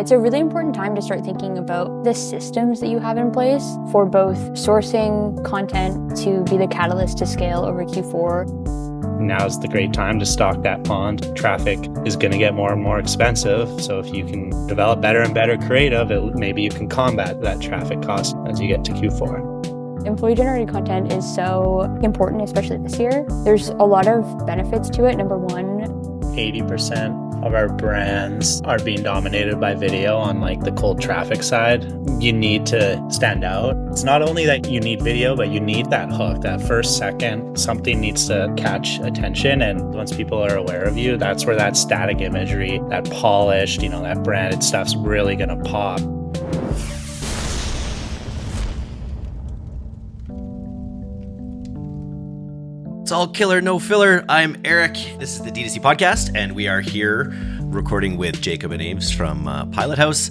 It's a really important time to start thinking about the systems that you have in place for both sourcing content to be the catalyst to scale over Q4. Now's the great time to stock that pond. Traffic is going to get more and more expensive. So if you can develop better and better creative, maybe you can combat that traffic cost as you get to Q4. Employee-generated content is so important, especially this year. There's a lot of benefits to it. Number one, 80% of our brands are being dominated by video on like the cold traffic side. You need to stand out. It's not only that you need video, but you need that hook, that first second. Something needs to catch attention. And once people are aware of you, that's where that static imagery, that polished, that branded stuff's really gonna pop. It's all killer, no filler. I'm Eric. This is the D2C podcast, and we are here recording with Jacob and Ames from Pilothouse.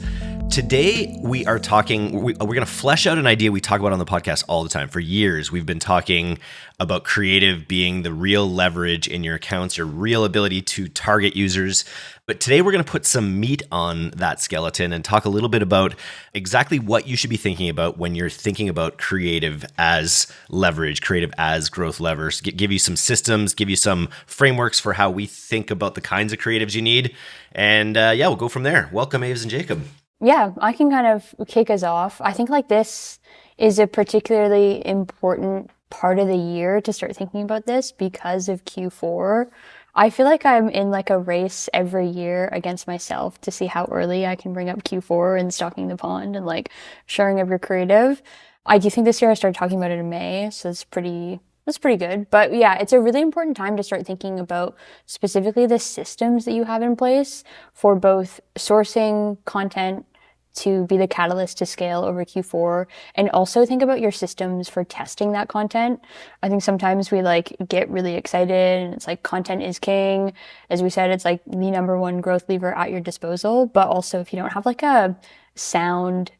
Today, we are talking, we're going to flesh out an idea we talk about on the podcast all the time. For years, we've been talking about creative being the real leverage in your accounts, your real ability to target users. But today, we're going to put some meat on that skeleton and talk a little bit about exactly what you should be thinking about when you're thinking about creative as leverage, creative as growth levers, give you some systems, give you some frameworks for how we think about the kinds of creatives you need. And we'll go from there. Welcome, Aves and Jacob. Yeah, I can kind of kick us off. I think this is a particularly important part of the year to start thinking about this because of Q4. I feel like I'm in a race every year against myself to see how early I can bring up Q4 and stocking the pond and sharing of your creative. I do think this year I started talking about it in May, so that's pretty good. But yeah, it's a really important time to start thinking about specifically the systems that you have in place for both sourcing content to be the catalyst to scale over Q4, and also think about your systems for testing that content. I think sometimes we get really excited and it's content is king. As we said, it's the number one growth lever at your disposal. But also if you don't have a sound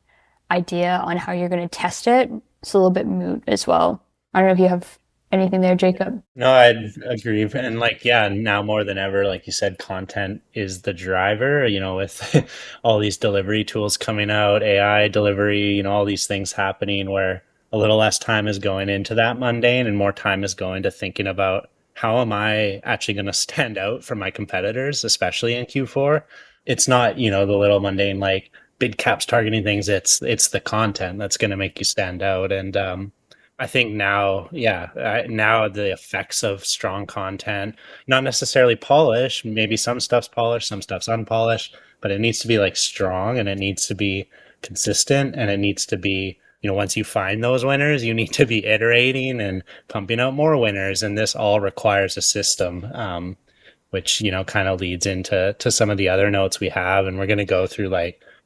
idea on how you're going to test it, it's a little bit moot as well. I don't know if you have anything there, Jacob? No, I'd agree. And now more than ever, like you said, content is the driver, with all these delivery tools coming out, AI delivery, all these things happening where a little less time is going into that mundane and more time is going to thinking about how am I actually going to stand out from my competitors, especially in Q4. It's not, the little mundane, big caps targeting things. It's the content that's going to make you stand out. And, I think now the effects of strong content, not necessarily polished, maybe some stuff's polished, some stuff's unpolished, but it needs to be strong and it needs to be consistent and it needs to be, once you find those winners, you need to be iterating and pumping out more winners. And this all requires a system, which, kind of leads into some of the other notes we have. And we're going to go through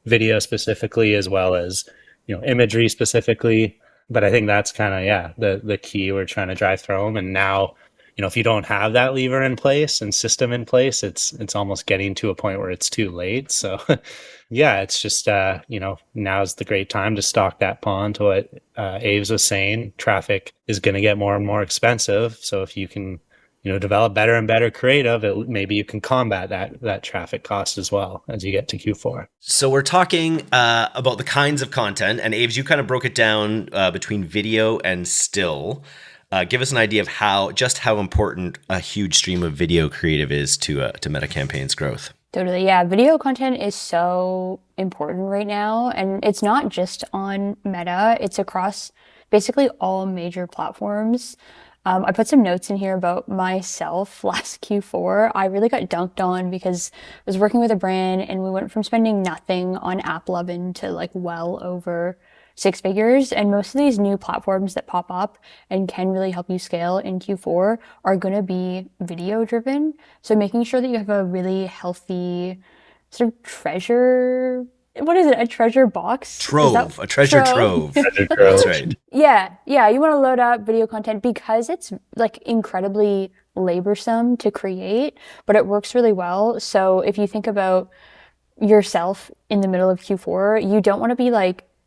video specifically as well as, imagery specifically. But I think that's kind of, the key we're trying to drive home. And now, if you don't have that lever in place and system in place, it's almost getting to a point where it's too late. So it's just, now's the great time to stock that pond. To what Aves was saying, traffic is going to get more and more expensive. So if you can, develop better and better creative, maybe you can combat that traffic cost as well as you get to Q4. So we're talking about the kinds of content, and Aves, you kind of broke it down between video and still. Give us an idea of how important a huge stream of video creative is to Meta Campaign's growth. Totally, yeah. Video content is so important right now, and it's not just on Meta. It's across basically all major platforms. I put some notes in here about myself last Q4. I really got dunked on because I was working with a brand and we went from spending nothing on AppLovin to well over 6 figures. And most of these new platforms that pop up and can really help you scale in Q4 are going to be video driven. So making sure that you have a really healthy sort of treasure. What is it? A treasure box? Trove. A treasure trove. Treasure trove. That's right. Yeah. You want to load up video content because it's incredibly laborsome to create, but it works really well. So if you think about yourself in the middle of Q4, you don't want to be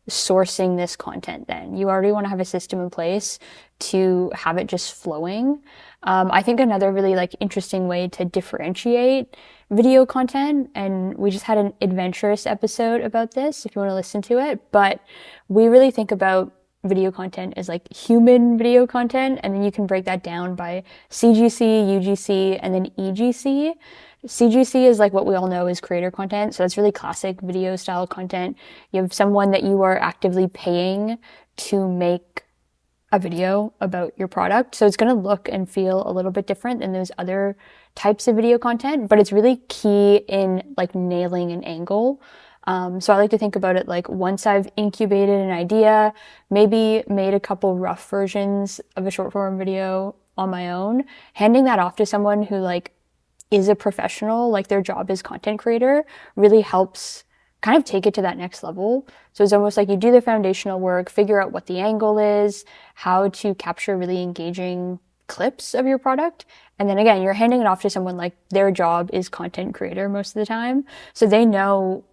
sourcing this content then. You already want to have a system in place to have it just flowing. I think another really like interesting way to differentiate video content, and we just had an adventurous episode about this if you want to listen to it, but we really think about video content as like human video content, and then you can break that down by CGC, UGC, and then EGC. CGC is like what we all know is creator content. So that's really classic video style content. You have someone that you are actively paying to make a video about your product. So it's going to look and feel a little bit different than those other types of video content, but it's really key in like nailing an angle. So I like to think about it like once I've incubated an idea, maybe made a couple rough versions of a short form video on my own, handing that off to someone who like is a professional, like their job is content creator, really helps kind of take it to that next level. So it's almost like you do the foundational work, figure out what the angle is, how to capture really engaging clips of your product. And then again, you're handing it off to someone like their job is content creator most of the time. So they know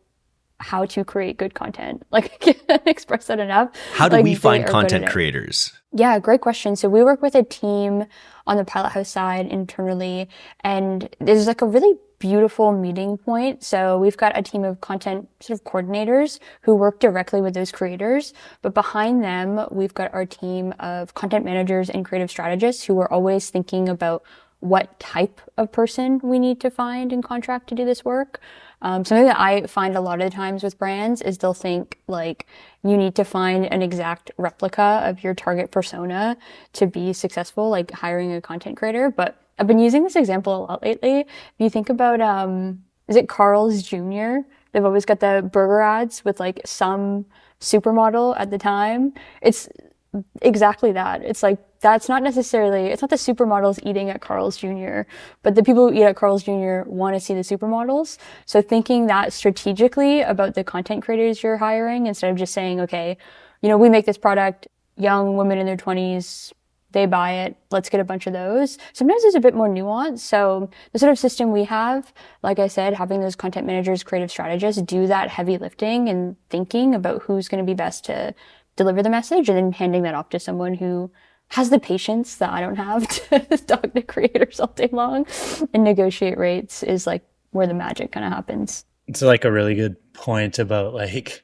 how to create good content. Like, I can't express that enough. How do like, we find content creators? Yeah, great question. So we work with a team on the Pilothouse side internally, and there's like a really beautiful meeting point. So we've got a team of content sort of coordinators who work directly with those creators, but behind them, we've got our team of content managers and creative strategists who are always thinking about what type of person we need to find and contract to do this work. Something that I find a lot of the times with brands is they'll think like you need to find an exact replica of your target persona to be successful, like hiring a content creator. But I've been using this example a lot lately. If you think about, is it Carl's Jr.? They've always got the burger ads with like some supermodel at the time. It's exactly that. It's like, that's not necessarily, it's not the supermodels eating at Carl's Jr., but the people who eat at Carl's Jr. want to see the supermodels. So thinking that strategically about the content creators you're hiring instead of just saying, okay, you know, we make this product, young women in their 20s, they buy it, let's get a bunch of those. Sometimes there's a bit more nuance. So the sort of system we have, like I said, having those content managers, creative strategists do that heavy lifting and thinking about who's going to be best to deliver the message, and then handing that off to someone who has the patience that I don't have to talk to creators all day long and negotiate rates is like where the magic kind of happens. It's like a really good point about like,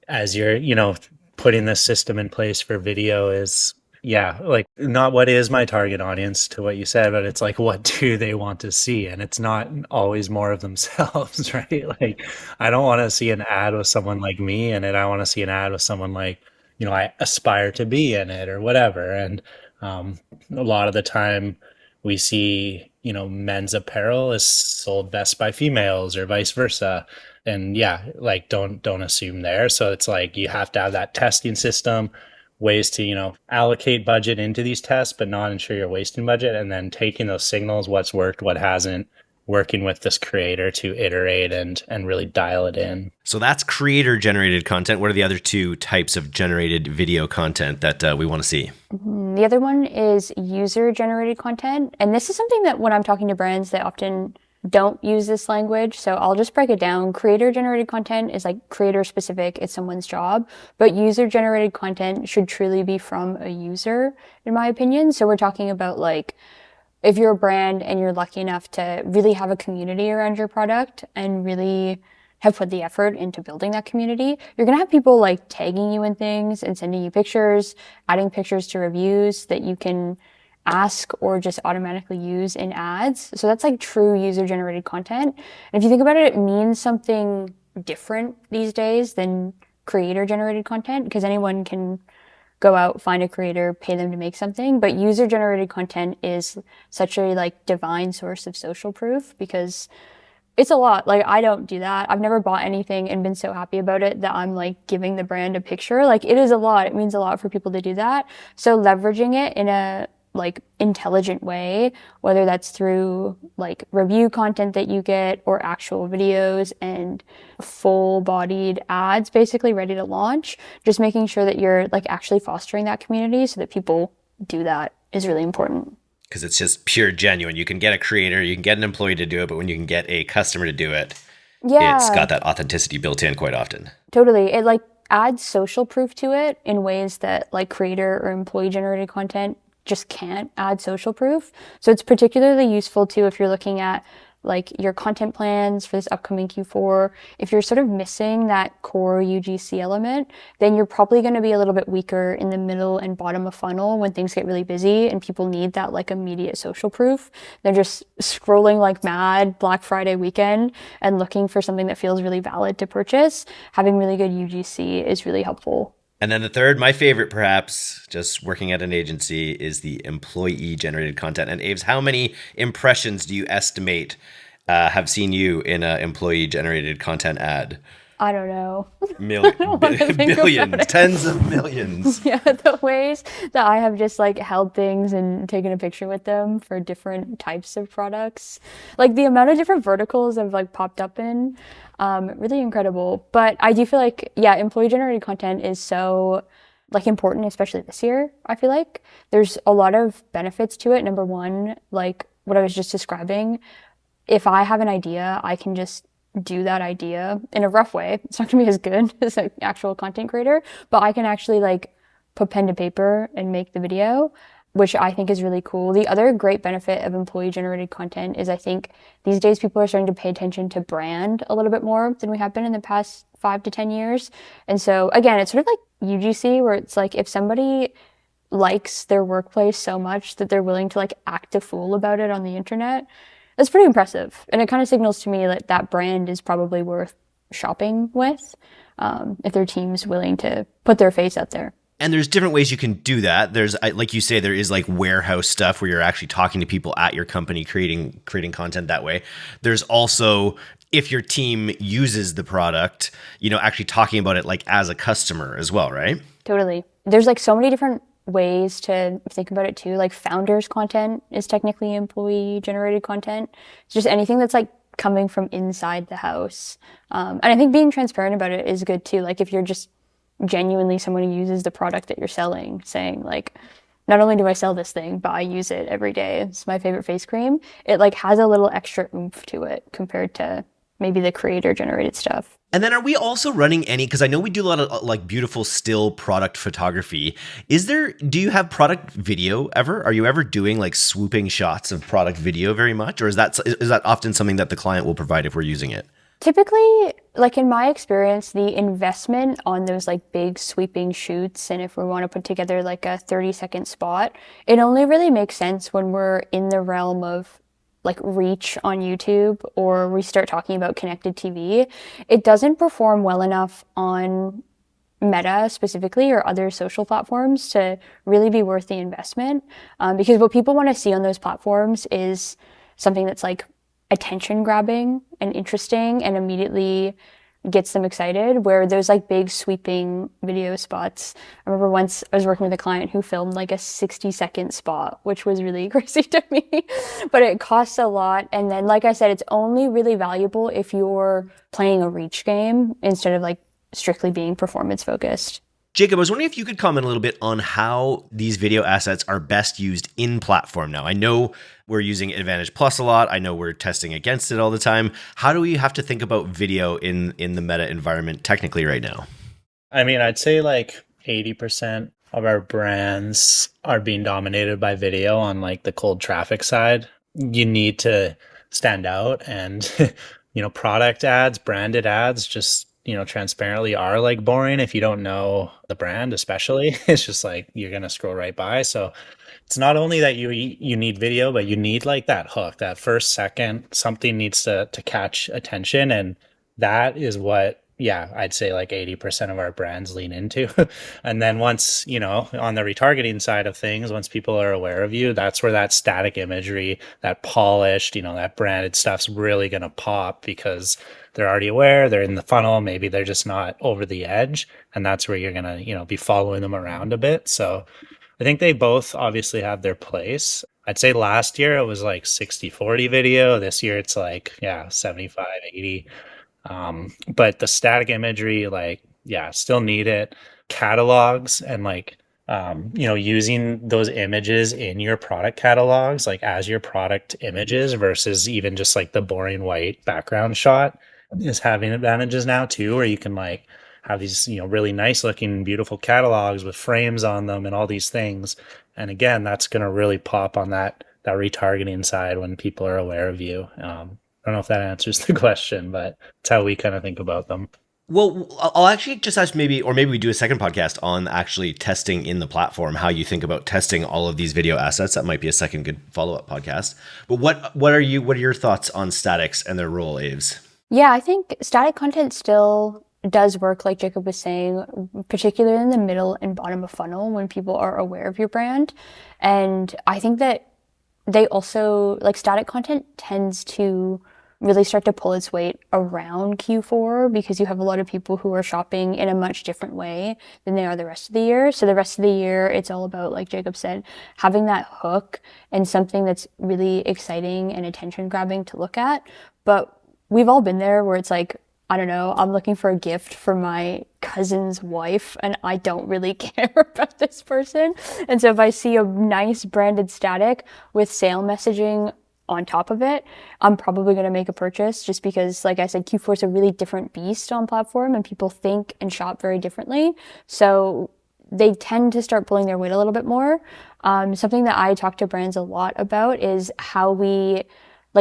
as you're, you know, putting this system in place for video is, yeah, like not what is my target audience to what you said, but it's like, what do they want to see? And it's not always more of themselves, right? Like, I don't want to see an ad with someone like me in it. I want to see an ad with someone like, you know, I aspire to be in it or whatever. And a lot of the time we see, you know, men's apparel is sold best by females or vice versa. And yeah, like don't assume there. So it's like you have to have that testing system, ways to, you know, allocate budget into these tests, but not ensure you're wasting budget, and then taking those signals, what's worked, what hasn't, working with this creator to iterate and really dial it in. So that's creator generated content. What are the other two types of generated video content that we want to see? The other one is user generated content. And this is something that when I'm talking to brands, they often don't use this language. So I'll just break it down. Creator generated content is like creator specific. It's someone's job, but user generated content should truly be from a user, in my opinion. So we're talking about like, if you're a brand and you're lucky enough to really have a community around your product and really have put the effort into building that community, you're going to have people like tagging you in things and sending you pictures, adding pictures to reviews that you can ask or just automatically use in ads. So that's like true user generated content. And if you think about it, it means something different these days than creator generated content, because anyone can go out, find a creator, pay them to make something. But user generated content is such a like divine source of social proof, because it's a lot. Like, I don't do that. I've never bought anything and been so happy about it that I'm like giving the brand a picture. Like, it is a lot. It means a lot for people to do that. So leveraging it in a like intelligent way, whether that's through like review content that you get or actual videos and full-bodied ads basically ready to launch, just making sure that you're like actually fostering that community so that people do that is really important. Because it's just pure genuine. You can get a creator, you can get an employee to do it, but when you can get a customer to do it, Yeah, it's got that authenticity built in quite often. totally. It like adds social proof to it in ways that like creator or employee generated content just can't add social proof. So it's particularly useful too if you're looking at like your content plans for this upcoming Q4. If you're sort of missing that core UGC element, then you're probably going to be a little bit weaker in the middle and bottom of funnel when things get really busy and people need that like immediate social proof. They're just scrolling like mad Black Friday weekend and looking for something that feels really valid to purchase. Having really good UGC is really helpful. And then the third, my favorite perhaps, just working at an agency, is the employee generated content. And Aves, how many impressions do you estimate have seen you in an employee generated content ad? I don't know. Billions, tens of millions. Yeah, the ways that I have just like held things and taken a picture with them for different types of products. Like the amount of different verticals I've like popped up in, really incredible. But I do feel like, yeah, employee generated content is so like important, especially this year. I feel like there's a lot of benefits to it. Number one, like what I was just describing, if I have an idea, I can just do that idea in a rough way. It's not gonna be as good as an actual content creator, but I can actually like put pen to paper and make the video, which I think is really cool. The other great benefit of employee generated content is I think these days people are starting to pay attention to brand a little bit more than we have been in the past 5 to 10 years. And so again, it's sort of like UGC where it's like if somebody likes their workplace so much that they're willing to like act a fool about it on the internet, that's pretty impressive. And it kind of signals to me that that brand is probably worth shopping with if their team's willing to put their face out there. And there's different ways you can do that. There's, like you say, there is like warehouse stuff where you're actually talking to people at your company, creating content that way. There's also, if your team uses the product, you know, actually talking about it like as a customer as well, right? Totally. There's like so many different ways to think about it too. Like founders content is technically employee generated content. It's just anything that's like coming from inside the house. And I think being transparent about it is good too. Like if you're just genuinely someone who uses the product that you're selling, saying like, not only do I sell this thing, but I use it every day. It's my favorite face cream. It like has a little extra oomph to it compared to maybe the creator generated stuff. And then are we also running any, because I know we do a lot of like beautiful still product photography. Do you have product video ever? Are you ever doing like swooping shots of product video very much? Or is that often something that the client will provide if we're using it? Typically, like in my experience, the investment on those like big sweeping shoots, and if we want to put together like a 30-second spot, it only really makes sense when we're in the realm of like reach on YouTube or we start talking about connected TV. It doesn't perform well enough on Meta specifically or other social platforms to really be worth the investment. Because what people want to see on those platforms is something that's like attention grabbing and interesting and immediately gets them excited, where there's like big sweeping video spots. I remember once I was working with a client who filmed like a 60-second spot, which was really crazy to me, but it costs a lot. And then, like I said, it's only really valuable if you're playing a reach game instead of like strictly being performance focused. Jacob, I was wondering if you could comment a little bit on how these video assets are best used in platform now. I know we're using Advantage Plus a lot. I know we're testing against it all the time. How do we have to think about video in the Meta environment technically right now? I mean, I'd say like 80% of our brands are being dominated by video on like the cold traffic side. You need to stand out, and product ads, branded ads, just transparently are like boring if you don't know the brand, especially. It's just like you're gonna scroll right by. So it's not only that you need video, but you need like that hook, that first second, something needs to catch attention. And that is what, I'd say like 80% of our brands lean into. And then once, on the retargeting side of things, once people are aware of you, that's where that static imagery, that polished, that branded stuff's really gonna pop, because they're already aware, they're in the funnel, maybe they're just not over the edge. And that's where you're gonna, be following them around a bit. So I think they both obviously have their place. I'd say last year it was like 60-40 video. This year it's like, 75-80. But the static imagery, still need it. Catalogs and using those images in your product catalogs, like as your product images versus even just like the boring white background shot, is having advantages now too, where you can have these, really nice looking, beautiful catalogs with frames on them and all these things. And again, that's going to really pop on that retargeting side when people are aware of you. I don't know if that answers the question, but it's how we kind of think about them. Well, I'll actually just ask maybe we do a second podcast on actually testing in the platform, how you think about testing all of these video assets. That might be a second good follow-up podcast. But what are your thoughts on statics and their role, Aves? Yeah, I think static content still does work, like Jacob was saying, particularly in the middle and bottom of funnel when people are aware of your brand. And I think that they also, like, static content tends to really start to pull its weight around Q4 because you have a lot of people who are shopping in a much different way than they are the rest of the year. So the rest of the year, it's all about, like Jacob said, having that hook and something that's really exciting and attention grabbing to look at. But we've all been there where it's like, I don't know, I'm looking for a gift for my cousin's wife and I don't really care about this person. And so if I see a nice branded static with sale messaging on top of it, I'm probably going to make a purchase just because, like I said, Q4 is a really different beast on platform and people think and shop very differently. So they tend to start pulling their weight a little bit more. Something that I talk to brands a lot about is how we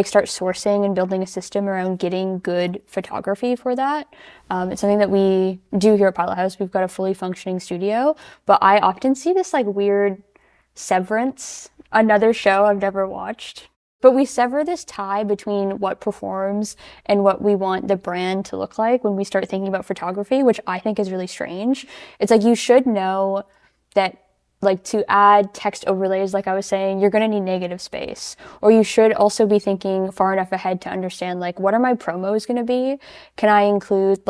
start sourcing and building a system around getting good photography for that. It's something that we do here at Pilothouse. We've got a fully functioning studio, but I often see this weird severance, another show I've never watched. But we sever this tie between what performs and what we want the brand to look like when we start thinking about photography, which I think is really strange. It's you should know that to add text overlays, like I was saying, you're going to need negative space. Or you should also be thinking far enough ahead to understand, what are my promos going to be? Can I include,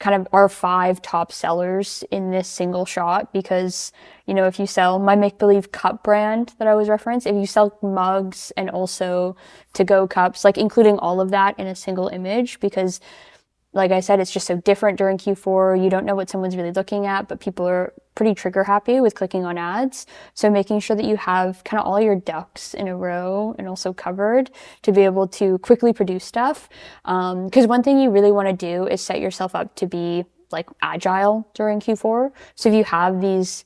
kind of our 5 top sellers in this single shot? Because, if you sell my make-believe cup brand that I was referenced, if you sell mugs and also to-go cups, including all of that in a single image, because like I said, it's just so different during Q4. You don't know what someone's really looking at, but people are pretty trigger happy with clicking on ads. So making sure that you have kind of all your ducks in a row and also covered to be able to quickly produce stuff. Because one thing you really want to do is set yourself up to be agile during Q4. So if you have these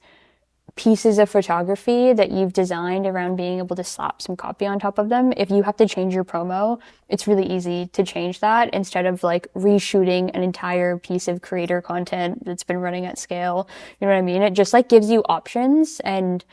pieces of photography that you've designed around being able to slap some copy on top of them, if you have to change your promo, it's really easy to change that instead of reshooting an entire piece of creator content that's been running at scale. You know what I mean? It just gives you options. And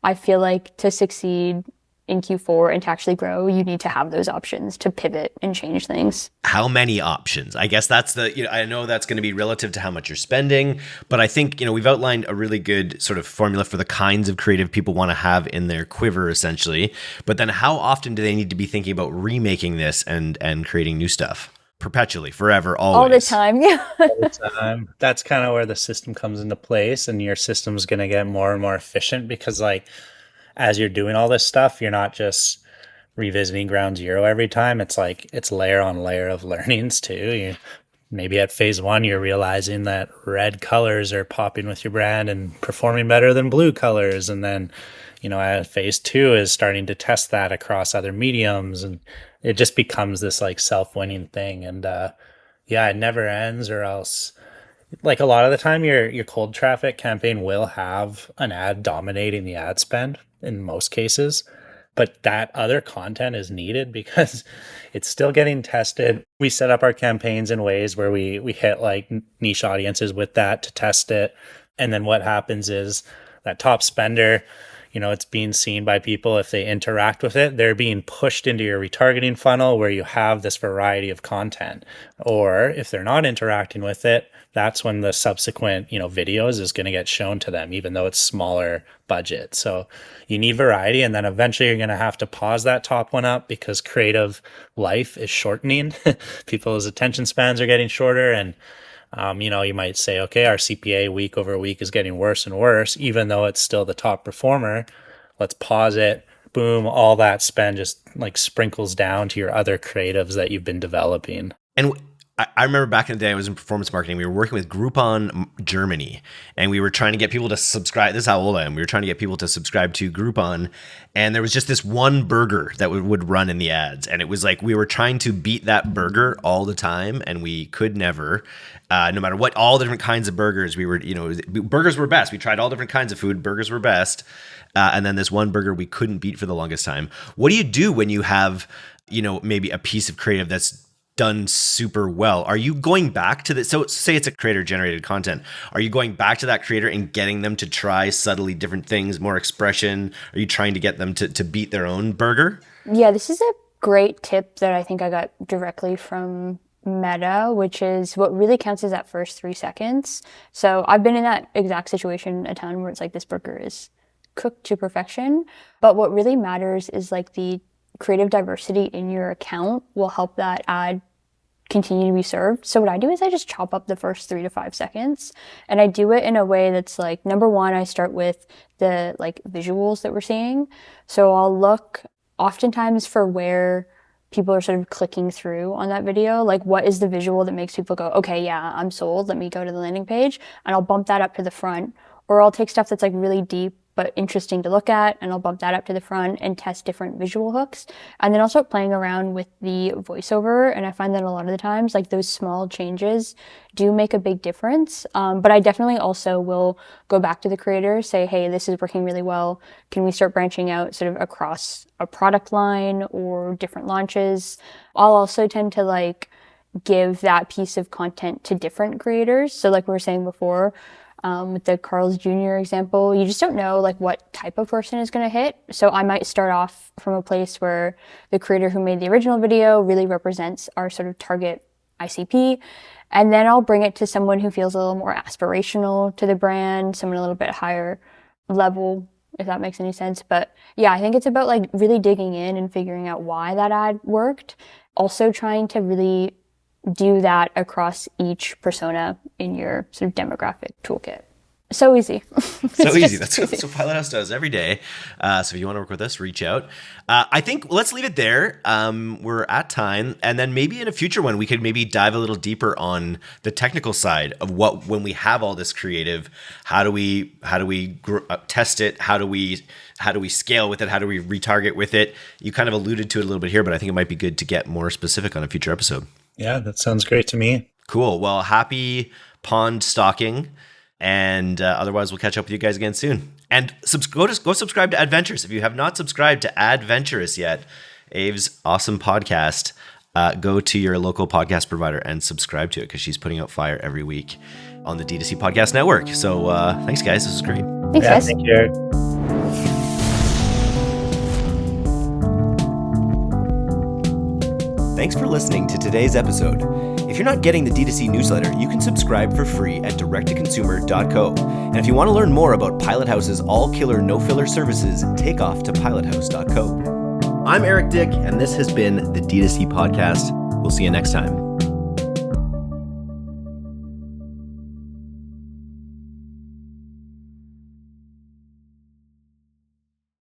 I feel to succeed in Q4 and to actually grow, you need to have those options to pivot and change things. How many options? I guess that's I know that's going to be relative to how much you're spending, but I think, we've outlined a really good sort of formula for the kinds of creative people want to have in their quiver, essentially. But then how often do they need to be thinking about remaking this and creating new stuff? Perpetually, forever, always. All the time, yeah. All the time. That's kind of where the system comes into place, and your system's going to get more and more efficient because as you're doing all this stuff, you're not just revisiting ground zero every time. It's layer on layer of learnings too. Maybe at phase 1, you're realizing that red colors are popping with your brand and performing better than blue colors. And then, at phase 2 is starting to test that across other mediums. And it just becomes this self-winning thing. And it never ends, or else a lot of the time your cold traffic campaign will have an ad dominating the ad spend in most cases, but that other content is needed because it's still getting tested. We set up our campaigns in ways where we hit niche audiences with that to test it. And then what happens is that top spender, it's being seen by people. If they interact with it, they're being pushed into your retargeting funnel where you have this variety of content. Or if they're not interacting with it, that's when the subsequent, videos is going to get shown to them, even though it's smaller budget. So you need variety, and then eventually you're going to have to pause that top one up because creative life is shortening. People's attention spans are getting shorter, and you might say, okay, our CPA week over week is getting worse and worse, even though it's still the top performer. Let's pause it. Boom, all that spend just sprinkles down to your other creatives that you've been developing. And I remember back in the day, I was in performance marketing. We were working with Groupon Germany, and we were trying to get people to subscribe. This is how old I am. We were trying to get people to subscribe to Groupon, and there was just this one burger that would run in the ads, and it was like we were trying to beat that burger all the time, and we could never. No matter what, all the different kinds of burgers, we were, burgers were best. We tried all different kinds of food. Burgers were best, and then this one burger we couldn't beat for the longest time. What do you do when you have, maybe a piece of creative that's done super well? Are you going back to so say it's a creator generated content, are you going back to that creator and getting them to try subtly different things, more expression? Are you trying to get them to beat their own burger? Yeah, this is a great tip that I think I got directly from Meta, which is what really counts is that first 3 seconds. So I've been in that exact situation a ton where it's like this burger is cooked to perfection, but what really matters is like the creative diversity in your account will help that ad continue to be served. So what I do is I just chop up the first 3 to 5 seconds, and I do it in a way that's like, number one, I start with the like visuals that we're seeing. So I'll look oftentimes for where people are sort of clicking through on that video. Like, what is the visual that makes people go, okay, yeah, I'm sold. Let me go to the landing page, and I'll bump that up to the front. Or I'll take stuff that's like really deep but interesting to look at, and I'll bump that up to the front and test different visual hooks. And then I'll start playing around with the voiceover, and I find that a lot of the times, like those small changes do make a big difference. But I definitely also will go back to the creator, say, hey, this is working really well. Can we start branching out sort of across a product line or different launches? I'll also tend to like give that piece of content to different creators. So like we were saying before, with the Carl's Jr. example, you just don't know like what type of person is going to hit. So I might start off from a place where the creator who made the original video really represents our sort of target ICP. And then I'll bring it to someone who feels a little more aspirational to the brand, someone a little bit higher level, if that makes any sense. But yeah, I think it's about like really digging in and figuring out why that ad worked. Also trying to really do that across each persona in your sort of demographic toolkit. So easy. So easy. That's what Pilothouse does every day. So if you want to work with us, reach out. I think let's leave it there. We're at time. And then maybe in a future one, we could maybe dive a little deeper on the technical side of when we have all this creative, how do we test it? How do we scale with it? How do we retarget with it? You kind of alluded to it a little bit here, but I think it might be good to get more specific on a future episode. Yeah, that sounds great to me. Cool. Well, happy pond stalking. And otherwise, we'll catch up with you guys again soon. And go subscribe to Adventurous. If you have not subscribed to Adventurous yet, Ave's awesome podcast, go to your local podcast provider and subscribe to it because she's putting out fire every week on the D2C Podcast Network. So thanks, guys. This is great. Thanks, guys. Thank you, Eric. Thanks for listening to today's episode. If you're not getting the D2C newsletter, you can subscribe for free at directtoconsumer.co. And if you want to learn more about Pilothouse's all-killer, no-filler services, take off to pilothouse.co. I'm Eric Dick, and this has been the D2C Podcast. We'll see you next time.